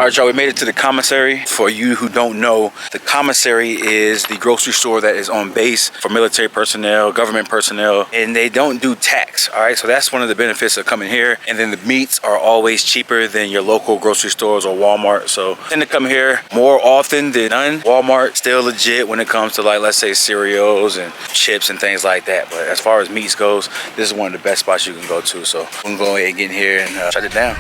All right, y'all, we made it to the commissary. For you who don't know, the commissary is the grocery store that is on base for military personnel, government personnel, and they don't do tax, all right? So that's one of the benefits of coming here. And then the meats are always cheaper than your local grocery stores or Walmart. So I tend to come here more often than none. Walmart still legit when it comes to, like, let's say cereals and chips and things like that. But as far as meats goes, this is one of the best spots you can go to. So we can go ahead and get in here and shut it down.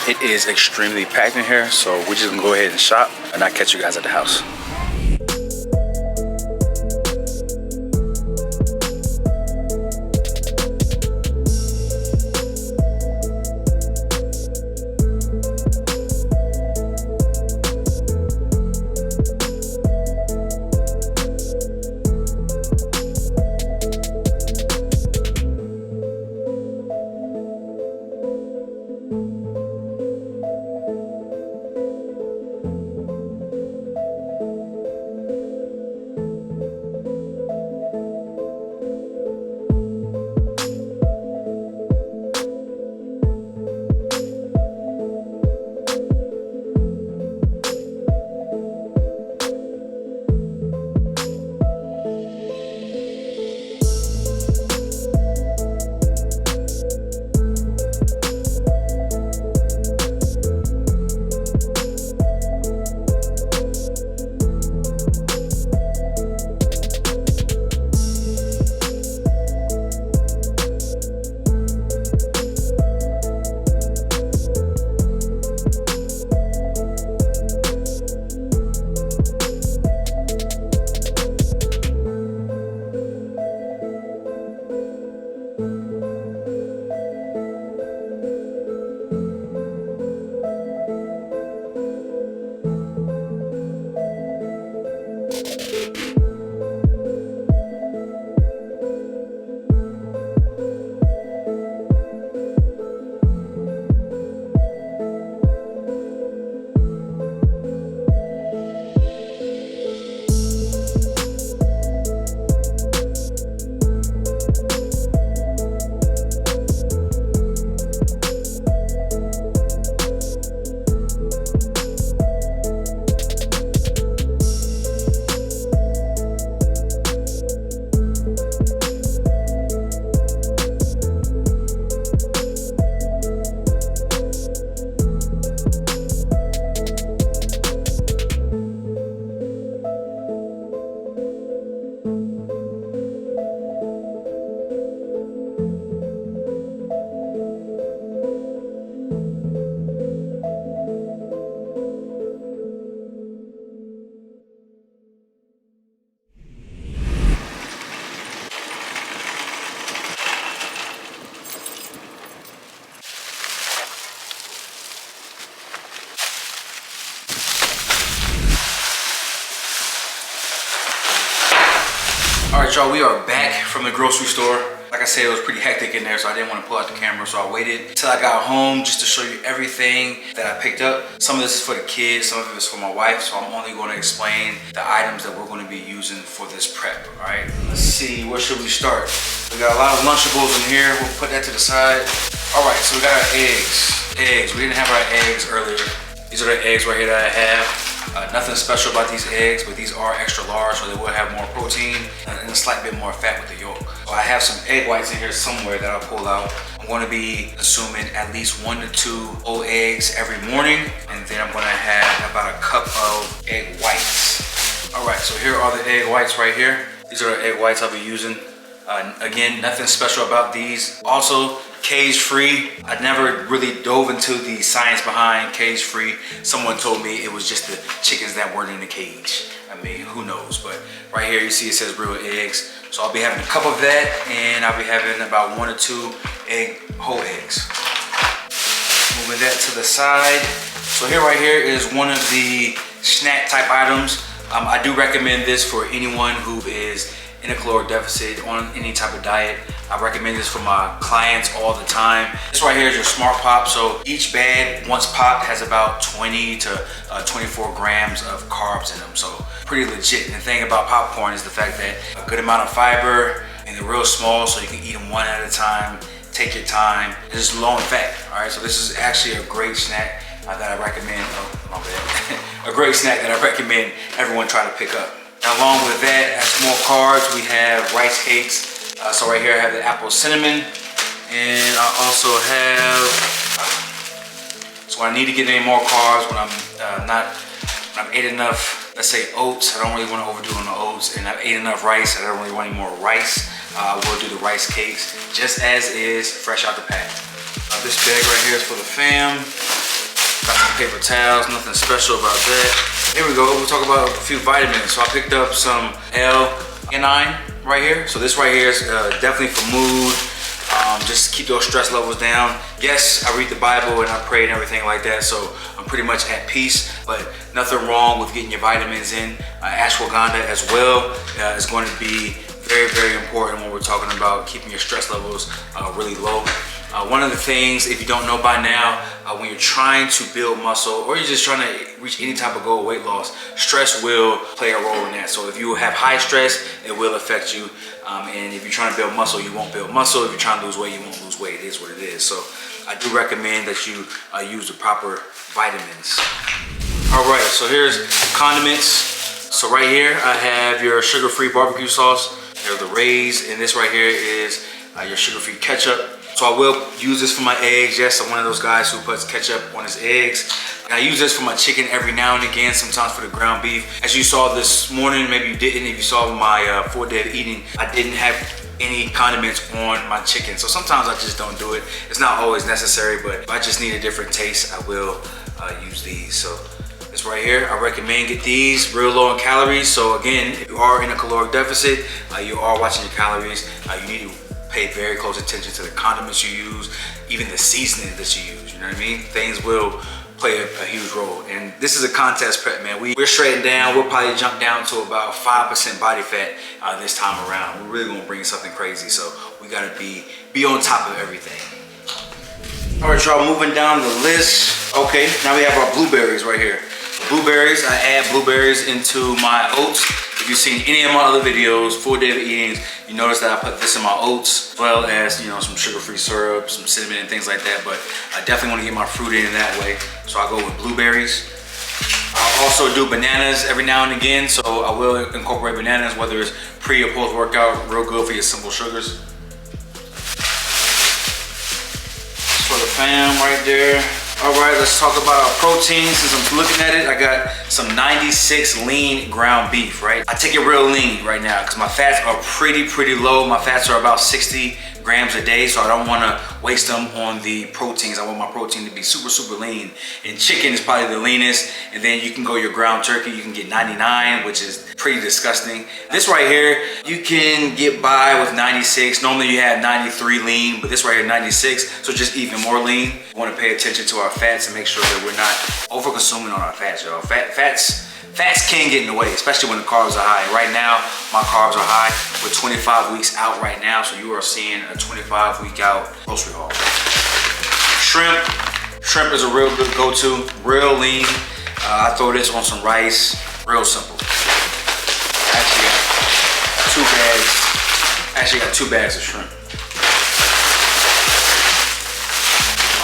It is extremely packed in here, so we're just gonna go ahead and shop and I'll catch you guys at the house. All right, y'all, we are back from the grocery store. Like I said, it was pretty hectic in there, so I didn't want to pull out the camera, so I waited till I got home just to show you everything that I picked up. Some of this is for the kids, some of it is for my wife, so I'm only going to explain the items that we're going to be using for this prep, all right? Let's see, where should we start? We got a lot of Lunchables in here. We'll put that to the side. All right, so we got our eggs. We didn't have our eggs earlier. These are the eggs right here that I have. Nothing special about these eggs, but these are extra large, so they will have more protein and a slight bit more fat with the yolk. So I have some egg whites in here somewhere that I'll pull out. I'm going to be consuming at least 1 to 2 whole eggs every morning, and then I'm going to have about a cup of egg whites. All right, so here are the egg whites right here. These are the egg whites I'll be using. Again, nothing special about these. Also, cage-free. I never really dove into the science behind cage-free. Someone told me it was just the chickens that weren't in the cage. I mean, who knows? But right here, you see it says real eggs. So I'll be having a cup of that, and I'll be having about 1 or 2 whole eggs. Moving that to the side. So here, right here is one of the snack type items. I do recommend this for anyone who is in a caloric deficit on any type of diet. I recommend this for my clients all the time. This right here is your Smart Pop. So each bag, once popped, has about 20 to 24 grams of carbs in them. So pretty legit. And the thing about popcorn is the fact that a good amount of fiber, and they're real small, so you can eat them one at a time. Take your time. It's low in fat. All right, so this is actually a great snack that I recommend. Oh, my bad. A great snack that I recommend everyone try to pick up. Now, along with that, as more carbs, we have rice cakes. So right here I have the apple cinnamon, and I also have. So I need to get any more carbs when I've ate enough. Let's say oats. I don't really want to overdo on the oats, and I've ate enough rice. I don't really want any more rice. I will do the rice cakes just as is, fresh out the pack. This bag right here is for the fam. Got some paper towels, nothing special about that. Here we go, we'll talk about a few vitamins. So I picked up some L-theanine right here. So this right here is definitely for mood. Just keep those stress levels down. Yes, I read the Bible and I pray and everything like that, so I'm pretty much at peace, but nothing wrong with getting your vitamins in. Ashwagandha as well is going to be very, very important when we're talking about keeping your stress levels really low. One of the things, if you don't know by now, when you're trying to build muscle or you're just trying to reach any type of goal, weight loss, stress will play a role in that. So if you have high stress, it will affect you. And if you're trying to build muscle, you won't build muscle. If you're trying to lose weight, you won't lose weight. It is what it is. So I do recommend that you use the proper vitamins. All right, so here's condiments. So right here, I have your sugar-free barbecue sauce. There's the Rays, and this right here is your sugar-free ketchup. So I will use this for my eggs. Yes, I'm one of those guys who puts ketchup on his eggs. And I use this for my chicken every now and again, sometimes for the ground beef. As you saw this morning, maybe you didn't, if you saw my 4-day of eating, I didn't have any condiments on my chicken. So sometimes I just don't do it. It's not always necessary, but if I just need a different taste, I will use these. So this right here, I recommend get these real low in calories. So again, if you are in a caloric deficit, you are watching your calories, you need to pay very close attention to the condiments you use, even the seasoning that you use, you know what I mean? Things will play a huge role. And this is a contest prep, man. We're shredding down. We'll probably jump down to about 5% body fat this time around. We're really gonna bring something crazy, so we gotta be on top of everything. All right, y'all, moving down the list. Okay, now we have our blueberries right here. Blueberries, I add blueberries into my oats. If you've seen any of my other videos, 4-day of eating, you notice that I put this in my oats, as well as, you know, some sugar-free syrup, some cinnamon and things like that, but I definitely want to get my fruit in that way, so I go with blueberries. I also do bananas every now and again, so I will incorporate bananas, whether it's pre or post-workout, real good for your simple sugars. For the fam right there. All right, let's talk about our protein. Since I'm looking at it, I got some 96 lean ground beef, right? I take it real lean right now because my fats are pretty low. My fats are about 60 grams a day, so I don't want to waste them on the proteins. I want my protein to be super lean. And chicken is probably the leanest, and then you can go your ground turkey. You can get 99, which is pretty disgusting. This right here, you can get by with 96. Normally you have 93 lean, but this right here 96, so just even more lean. We want to pay attention to our fats and make sure that we're not over consuming on our fats, y'all. Fats can get in the way, especially when the carbs are high. Right now, my carbs are high. We're 25 weeks out right now, so you are seeing a 25 week out grocery haul. Shrimp is a real good go-to, real lean. I throw this on some rice, real simple. I actually got two bags of shrimp.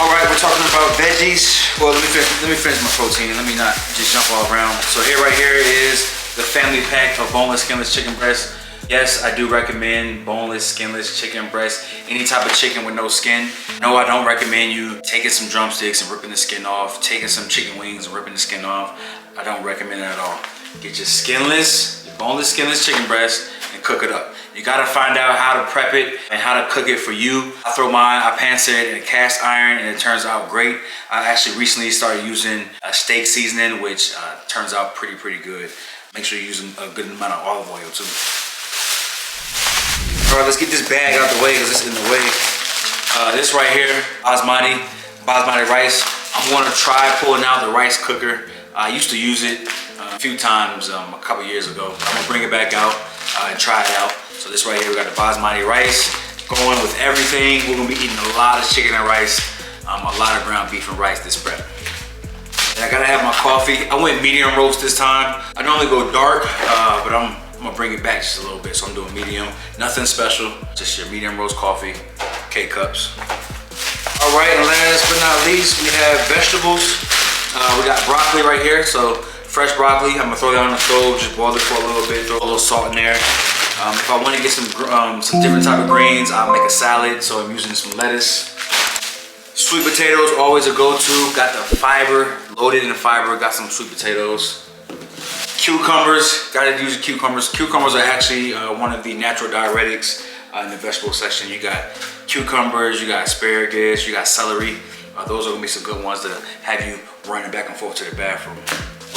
All right, we're talking about veggies. Well, let me finish my protein. Let me not just jump all around. So right here is the family pack of boneless, skinless chicken breast. Yes, I do recommend boneless, skinless chicken breast. Any type of chicken with no skin. No, I don't recommend you taking some drumsticks and ripping the skin off, taking some chicken wings and ripping the skin off. I don't recommend that at all. Get your skinless, your boneless, skinless chicken breast and cook it up. You gotta find out how to prep it and how to cook it for you. I pan-sear it in a cast iron and it turns out great. I actually recently started using a steak seasoning, which turns out pretty good. Make sure you're using a good amount of olive oil too. All right, let's get this bag out the way because it's in the way. This right here, basmati rice. I'm gonna try pulling out the rice cooker. I used to use it a few times a couple years ago. I'm gonna bring it back out and try it out. So this right here, we got the basmati rice going with everything. We're gonna be eating a lot of chicken and rice, a lot of ground beef and rice this prep. And I gotta have my coffee. I went medium roast this time. I normally go dark, but I'm gonna bring it back just a little bit. So I'm doing medium, nothing special, just your medium roast coffee, K-cups. All right, and last but not least, we have vegetables. We got broccoli right here, so fresh broccoli. I'm gonna throw that on the stove, just boil it for a little bit, throw a little salt in there. If I wanna get some different type of greens, I'll make a salad, so I'm using some lettuce. Sweet potatoes, always a go-to. Got the fiber, loaded in fiber, got some sweet potatoes. Cucumbers, gotta use the cucumbers. Cucumbers are actually one of the natural diuretics in the vegetable section. You got cucumbers, you got asparagus, you got celery. Those are gonna be some good ones to have you running back and forth to the bathroom.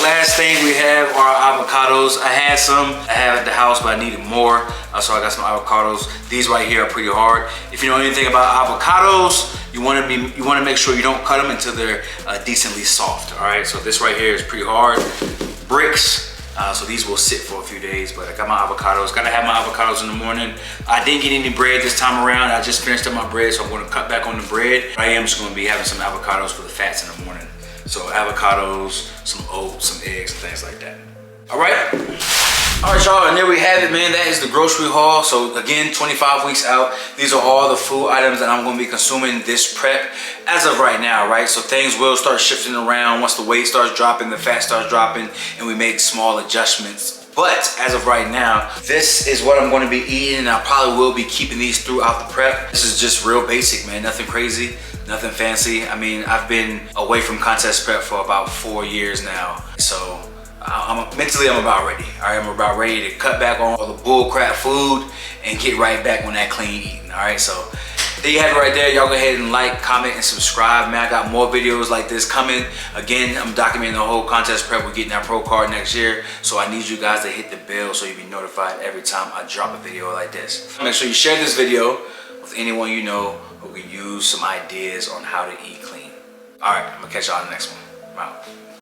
Last thing we have are avocados. I had some, I have at the house, but I needed more. So I got some avocados. These right here are pretty hard. If you know anything about avocados, you wanna make sure you don't cut them until they're decently soft, all right? So this right here is pretty hard. Bricks. So these will sit for a few days, but I got my avocados. Gotta have my avocados in the morning. I didn't get any bread this time around. I just finished up my bread, so I'm gonna cut back on the bread. I am just gonna be having some avocados for the fats in the morning. So avocados, some oats, some eggs, and things like that. All right, y'all, and there we have it, man. That is the grocery haul. So again, 25 weeks out. These are all the food items that I'm gonna be consuming this prep as of right now, right? So things will start shifting around once the weight starts dropping, the fat starts dropping, and we make small adjustments. But as of right now, this is what I'm gonna be eating, and I probably will be keeping these throughout the prep. This is just real basic, man, nothing crazy. Nothing fancy. I mean, I've been away from contest prep for about 4 years now. So mentally, I'm about ready. All right, I'm about ready to cut back on all the bull crap food and get right back on that clean eating. All right, so there you have it right there. Y'all go ahead and like, comment, and subscribe, man. I got more videos like this coming. Again, I'm documenting the whole contest prep. We're getting that pro card next year. So I need you guys to hit the bell so you'll be notified every time I drop a video like this. Make sure you share this video with anyone you know who can use some ideas on how to eat clean. All right, I'm gonna catch y'all in the next one. I'm out.